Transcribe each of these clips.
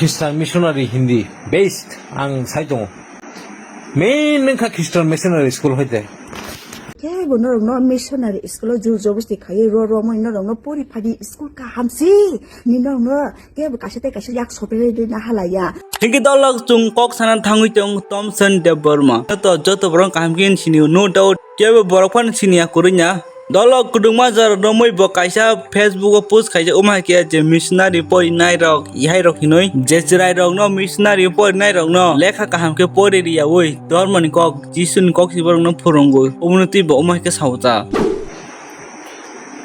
Christian missionary Hindi based ang saitong main nengka Christian missionary school hoite. Kaya bono no missionary school jur jobusti kaya ro mo ino no puri padi school ka hamsi nino no kaya kasate kasate yak sopere de na halaya. Hingi dolog chung kok sanan thangui chung Tomson Dharma. To joto borong kamkin sini no doubt kaya borokpan sini akurunya. Dolog kudungma jar nomoi bo kaisa Facebook post kaisa umai ke je missionary pori nai rok ihai rok hinoi je jirai rok no missionary pori nai rok no lekha kaham ke pori ria oi Dharma ni kok jisun kok si borong no phurungo umunati bo umai ke sauta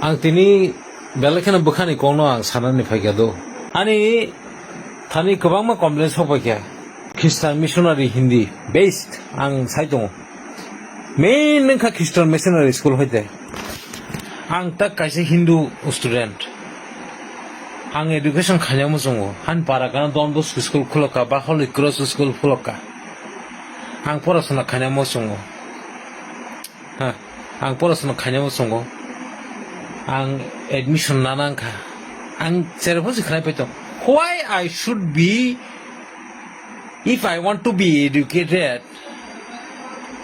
Ang tini belakana bukhani kono ang sanani phagya do. Ani thani kabangma complaint hopakya. Christian missionary Hindi based ang saitong main nengka Christian missionary school hoite. Ang tak kaisa Hindu student. Ang education khanya mo songo han para kana Don Bosco school khuloka ba Holy Cross school khuloka. Ang porasona khanya mo songo. Ha, ang porasona khanya mo songo. Ang admission nanangka. Ang servosi khana peto. Why I should be if I want to be educated?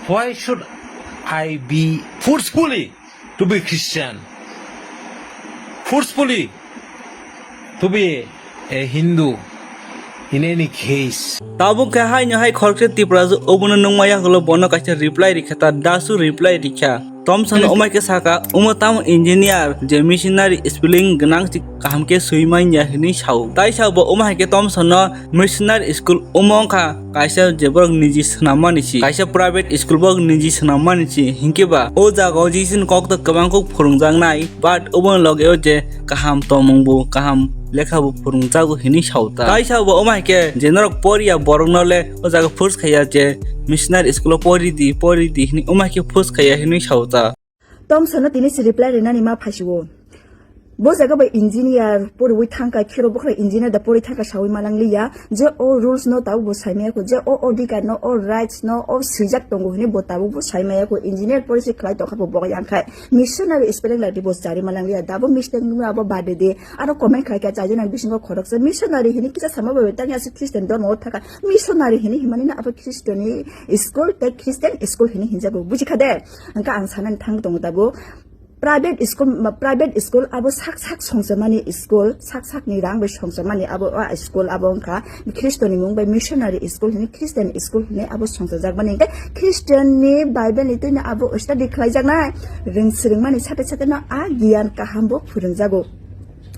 Why should I be forcefully to be Christian, forcefully to be a Hindu in any case. Tabu ke hai nya hai khorke Tiprajwk obuna nungmaya holo bono kaisa reply rikhata dasu reply rikha Tomson omai ke saka umatam engineer je missionary spelling gnang ti kaham ke suimai nya hini sau tai sau bo omai ke Tomson no missionary school umongkha kaisa jebrok niji snamani si kaisa private school bok niji snamani si hingke ba o jago jisin kok to kabang kok phurungjang nai but obon log eo je kaham tomongbu kaham lekha bu phurungjago hini sauta tai sau bo omai ke jenorok poria borong nole o jago furs khaya je missionary school pori di hini omai ke furs khaya hini sauta Tomson tini si reply rena ni ma phasiwo. Bo jaga ba engineer pori wi thangka khiro bokra engineer da pori thangka sawi malang liya je o rules no tabu bo saimaya ko je o odika no o rights no o sijak tongo hini bo tabu bo saimaya ko engineer pori si khlai to khapo bo yang khai missionary spelling la di bo jari malang liya dabo mistake nu abo bade de aro comment khai ka chaje na bisingo khorak se missionary hini kisa sama bo tang asi Christian don mo thaka missionary hini himani na abo Christian school te Christian school hini hinja bo buji khade angka ang sanan thang tongo dabo private school abo sak songsamani school sak ni rang be songsamani abo school abo ka Christian mung by missionary school ni Christian school ni abo songsajak mani ke Christian ni bible ni tin abo study khlaijak na ringsring mani sate na a gyan kaham bo phurungjago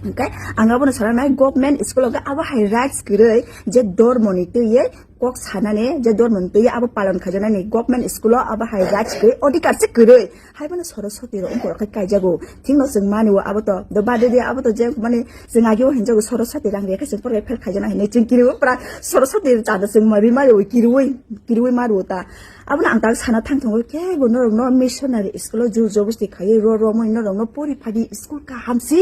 okay angabo na sarana government school ga abo high rights gre je Dharma ni tuye kok sanane je Dharma tuye abo palan khajana ni government school abo high rights gre odikar se gre haibana Saraswati ro ongko ka kaijago thingno sing mani wa abo to do bade de abo to je mani sing agyo hinjago Saraswati rang re khase por fel khajana hine chingkiri pra Saraswati chada sing mari mari kirui maru ta abuna angtal sana thangthong ke bono no missionary school jur jobusti khaye ro mo ino no pori phadi school ka hamsi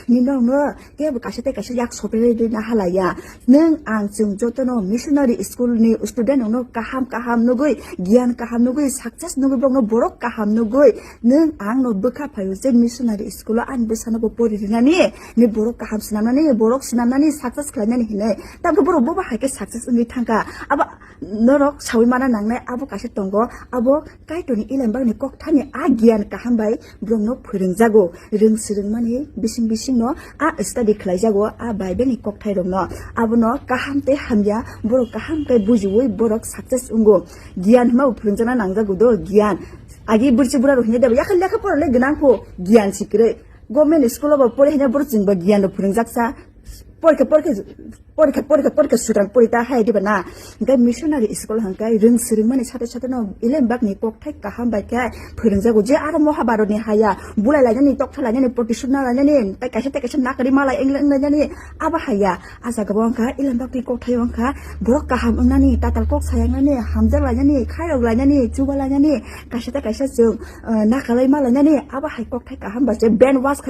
nino no ke kasate kasate yak sopere de na halaya neng ang chung jotono missionary school ni student no kaham nugoi gyan kaham nugoi success nugoi bong no borok kaham nugoi neng ang no bukha phayo je missionary school an besana bo pori rinani ni borok kaham sinamani borok sinamani success khlani hine ta borok bo ba haike success ngi thangka aba norok sawi mana nangnai abo kase tongo abo kaitoni ilembang ni kok thani a gyan kaham bai brong no phurungjago ringsring mani bising no a study khlaijago a bible ni kok thai rong no abo no kaham te hamya borok kaham kai bujiwoi borok success ungo gyan ma phurungjana nangjago do gyan agi burchi bura rohine da yakal lekha porle gnang ko gyan sikre government school ba pore hina bor jingba gyan no phurungjaksa porka surang porita hai di bana ngai missionary school hangkai ringsring mani sate no ilem bak ni kok thai kaham bai kai phurungjago je aro mohabaro ni haya bulai la ni tok thala ni professional la ni tai kaisa nakari malai englang na ni aba haya asa gabong ka ilem bak ni kok thai wang ka borok kaham angna ni tatal kok sayang ni hamjar la ni khairok la ni chuba la ni kaisa jung nakalai mala ni aba hai kok thai kaham ba je brain wash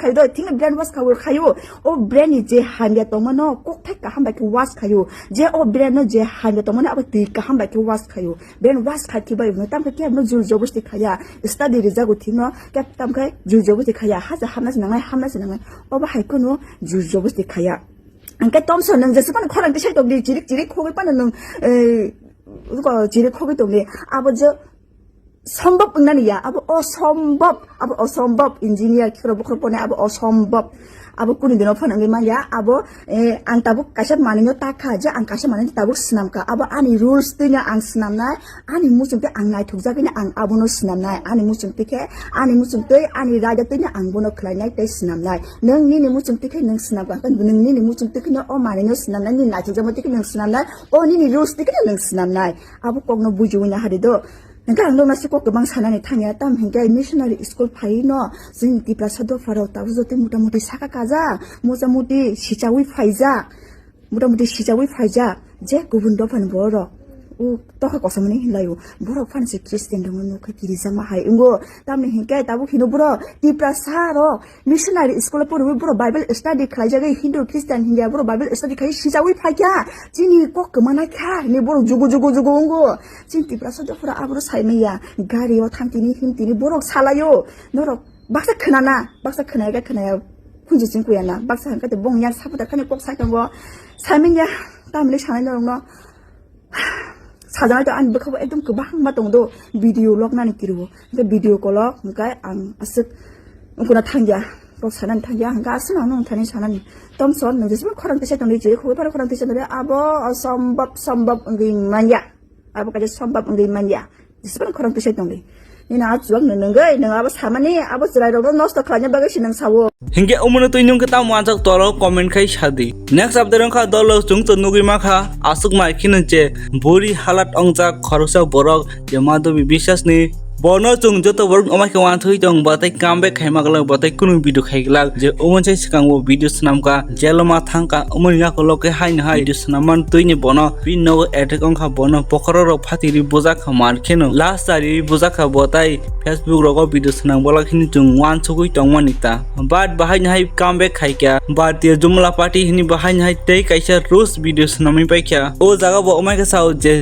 khai do thing brain wash khayo o brain je hamya tomano kok thai kaham ba ki wash khayo je o brain no je hamya tomano aba ti kaham ba ki wash khayo brain wash khati ba no tam ke no jul jobusti khaya study rezago thino ke tam kai jul jobusti khaya ha hamnas nangai oba hai kono jul jobusti khaya angka Tomson nang jasa pan khorang tisai tong di jirik khogi pan nang jirik khogi tong di abo je সম্ভব না নিয়া আবো অসম্ভব engineer কিরো বখর পনে আবো অসম্ভব আবো কোন দিন ফনাঙ্গি মাইয়া আবো আং তাবুক কাশাব মানিনো টাকা যে আং কাশাব মানিনো তাবুক সিনামকা আবো আনি রুলস তিনা আং সিনামনাই আনি মুসুমতে আং নাইথুক জাগিনা আং আবুনো সিনামনাই আনি মুসুমতেকে আনি মুসুমতে আনি রাজা তিনা আं বনো খ্লাইনাই তাই সিনামনাই নों নিনি মুসুমতেকে নों সিনামকা नों নিনি মুসুমতেকে অ মানিনো সিনামনাই নি নাইথুক জামতেকে নों সিনামনাই অ নিনি রুলস তিকে নों সিনামনাই আবো কগনো বুজুইনা হারিদो nangka ang dong ko gabang sanani thangya tam hinggai missionary school phai no jing Tiprajwk farau tabu jote motamuti saka kaja motamuti sichawi phaija je gubun do phan boro u toha kosamani hilayo boro phan se Christian dong no kha kirijama hai ungo tamni hinggai tabu hino boro Tiprajwk ro missionary school poro boro bible study khlaija gai Hindu Christian hingga boro bible study khai sichawi phaija jini ko kmana kha ni boro jugo ungo jin Tiprajwk fora abro saimaya gari o thamtini himtini borok salayo norok baksa khonaya kunji jingkuyana baksa hangkate bongya sabuda khane kok sakango saimaya tamle sanai norong no 사장할 때 안 버커버 애좀 그 방마 동도 비디오 록 나는 기르고 그 비디오 콜로 그러니까 안 아스 그나 탕자 또 사는 탕자 한가 아스나는 타니 사는 덤선 너지 뭐 코랑 뜻에 동리 지 거기 바로 코랑 뜻에 동리 아버 선법 응기 만야 아버까지 선법 응기 만야 지스번 코랑 뜻에 동리 니나 주악 넣는 거 내가 아버 사만이 아버 지라이로 노스터 클라냐 바가시 능 사wo Hingga umur tu inyong kita muanjak tolo komen kai shadi. Next update ka dolo chung tu nugi makha asuk mai kinje buri halat ongja kharusa borok jemado bibishas ni bono chung joto borok omai ka wan thui jong batai comeback khai magla batai kunu video khai gla je umon chai sikang wo video snam ka jeloma thangka umon ya ko loke hai na hai video snaman tuini bono pin no attack ongkha bono pokhoro ro phatiri boja kha mar kheno last ari boja kha botai Facebook rogo video snam bola khini chung wan chugui tongmanita bat bahai na hai comeback khai kya bhartiya jumla party hini bahai na hai tei kaisa roast video snami pai kya o jaga bo omai ka sao je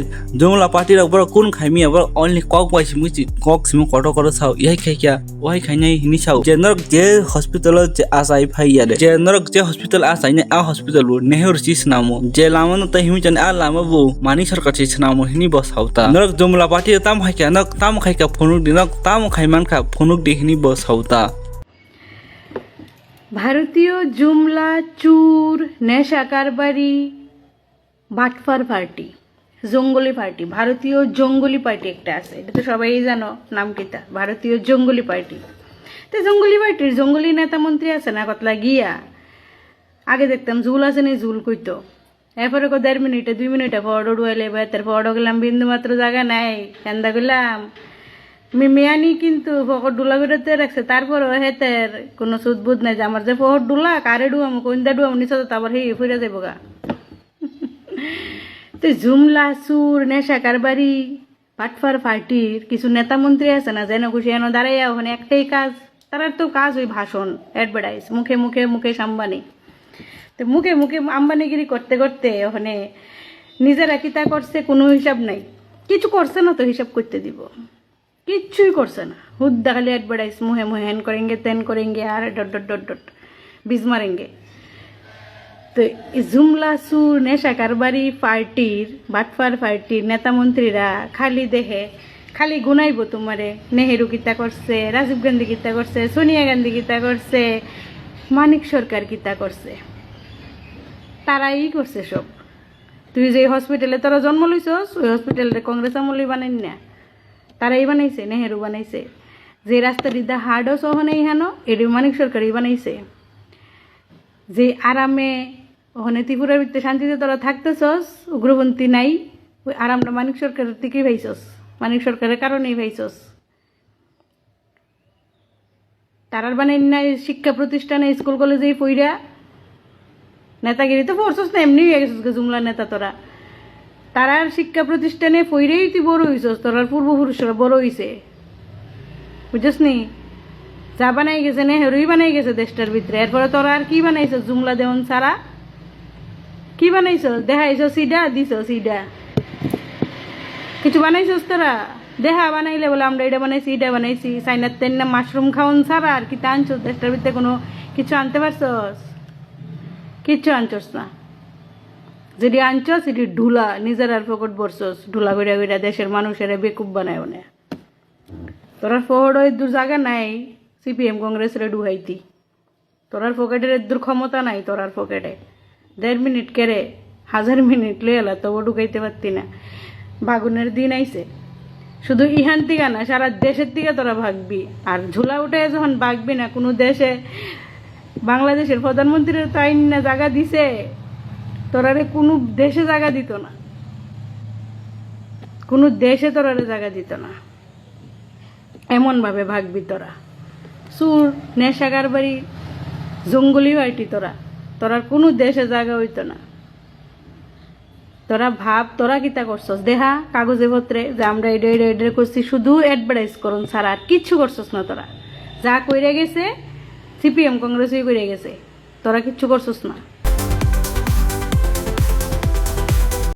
jumla party rok bor kun khaimi abor only kok bai simuchi kok simu koto koto sao yai khai kya oi khai nai hini sao general je hospital je asai phai ya de general je hospital asai ne a hospital bu nehur chi snamo je lamano ta himi jan a lama bu mani sarkar chi snamo hini bo sauta narak jumla party tam khai kya nak tam khai ka phonuk dinak tam খাইমান খা ফনুক দেখিনি বসাউতা ভারতীয় জুমলা চুর নেশা কারবারি বাটফার party জঙ্গলি party ভারতীয় জঙ্গলি party একটা আছে এটা তো সবাই জানো নাম কিটা ভারতীয় জঙ্গলি পার্টি তো জঙ্গলি পার্টির জঙ্গলি নেতা মন্ত্রী আছে না কতলা গিয়া আগে দেখতাম জুল আছে না জুল কইতো এরপরে 1.5 মিনিটে 2 মিনিটে ফটো ডুয়াইলে বা তারপর গেলাম বিন্দু মাত্র জায়গা নাই কান্দা গেলাম মিমিয়ানি কিন্তু ফকর ডুলা বেরোতে রাখছে তারপরও হেতের কোনো সুদবুদ নাই যে আমার যে ফকর ডুলা কারে ডুয়াম কোনটা ডুয়াম নিচে তো তারপর হে ফিরে যাবো গা তো জুমলা সুর নেশা কারবারি পাটফার পার্টির কিছু নেতা মন্ত্রী আছে না যেন খুশি এনে দাঁড়াইয়া ওখানে একটাই কাজ তার তো কাজ ওই ভাষণ অ্যাডভার্টাইজ মুখে আম্বানি তো মুখে আম্বানিগিরি করতে করতে ওখানে নিজেরা কিতা করছে কোনো হিসাব নাই কিছু করছে না তো হিসাব করতে দিব কিচ্ছুই করছে না হুদ্দা খালি অ্যাডভার্টাইজ মুহে হ্যান করেंगे তেন করেंगे আর ডট বিজ মারেंगे তো জুমলা সুর নেশা কারবারি পার্টির বাটফার পার্টির নেতা মন্ত্রীরা খালি দেখে খালি গুনাইব তোমারে নেহেরু কিতা করছে রাজীব গান্ধী কিতা করছে সোনিয়া গান্ধী কিতা করছে মানিক সরকার কিতা করছে তারাই করছে সব তুই যে হসপিটালে তোরা জন্ম লইছস ওই হসপিটালে কংগ্রেস আমলি বানাই না তারাই বানাইছে নেহেরু বানাইছে যে রাস্তা দিদা হার্ডও সহনে ইহানো এটি মানিক সরকারই বানাইছে যে আরামে ওখানে ত্রিপুরার ভিতরে শান্তিতে তোরা থাকতেছস উগ্রপন্থী নাই ওই আরামটা মানিক সরকারের থেকেই ভাইছস মানিক সরকারের কারণেই ভাইছস তারার বানাই নাই শিক্ষা প্রতিষ্ঠানে স্কুল কলেজেই পইরা নেতাগিরি তো পড়ছস না এমনি হয়ে গেছিস জুমলা নেতা তোরা তারার শিক্ষা প্রতিষ্ঠানে পইরেই তুই বড় হইছস তোরার পূর্বপুরুষরা বড় হইছে বুঝছস নি যা বানাই গেছে নেহেরুই বানাই গেছে দেশটার ভিতরে এরপরে তোরা আর কি বানাইছ জুমলা দেওয়ান সারা কি বানাইছ দেখাইছ সিডা দিছ সিডা কিছু বানাইছস তোরা দেহা বানাইলে বলে আমরা এটা বানাইছি এটা বানাইছি চাইনার তেন না মাশরুম খাওয়ান ছাড়া আর কি তা আনছস দেশটার ভিতরে কোনো কিছু আনতে পারছস কিচ্ছু আনছস না যেটি আনছ সেটি ঢুলা নিজের আর ফকট বসছস ঢুলা কইরা কইরা দেশের মানুষের বেকুব বানায় না তোরা ফহড় ওই দূর জায়গা নাই সিপিএম কংগ্রেসের ডুহাইতি তোরার পকেটের দূর ক্ষমতা নাই তোরার পকেটে 1.5 মিনিট কেড়ে 1000 মিনিট লয়ে এলা তবু ঢুকাইতে পারতি না বাগুনের দিন আইছে শুধু ইহান থেকে না সারা দেশের থেকে তোরা ভাগবি আর ঝুলা উঠে যখন ভাগবি না কোনো দেশে বাংলাদেশের প্রধানমন্ত্রীর তো আইন না জায়গা দিছে তোরারে কোনো দেশে জায়গা দিত না কোনো দেশে তোরারে জায়গা দিত না এমনভাবে ভাগবি তোরা সুর নেশাগার বাড়ি জঙ্গলি হয়টি তোরার কোনো দেশে জায়গা হইতো না তোরা ভাব তোরা কিতা করছস দেহা কাগজে পত্রে যে আমরা এটা করছি শুধু অ্যাডভার্টাইজ করুন ছাড়া আর কিচ্ছু করছস না তোরা যা কইরে গেছে সিপিএম কংগ্রেসই কইরে গেছে তোরা কিচ্ছু করছস না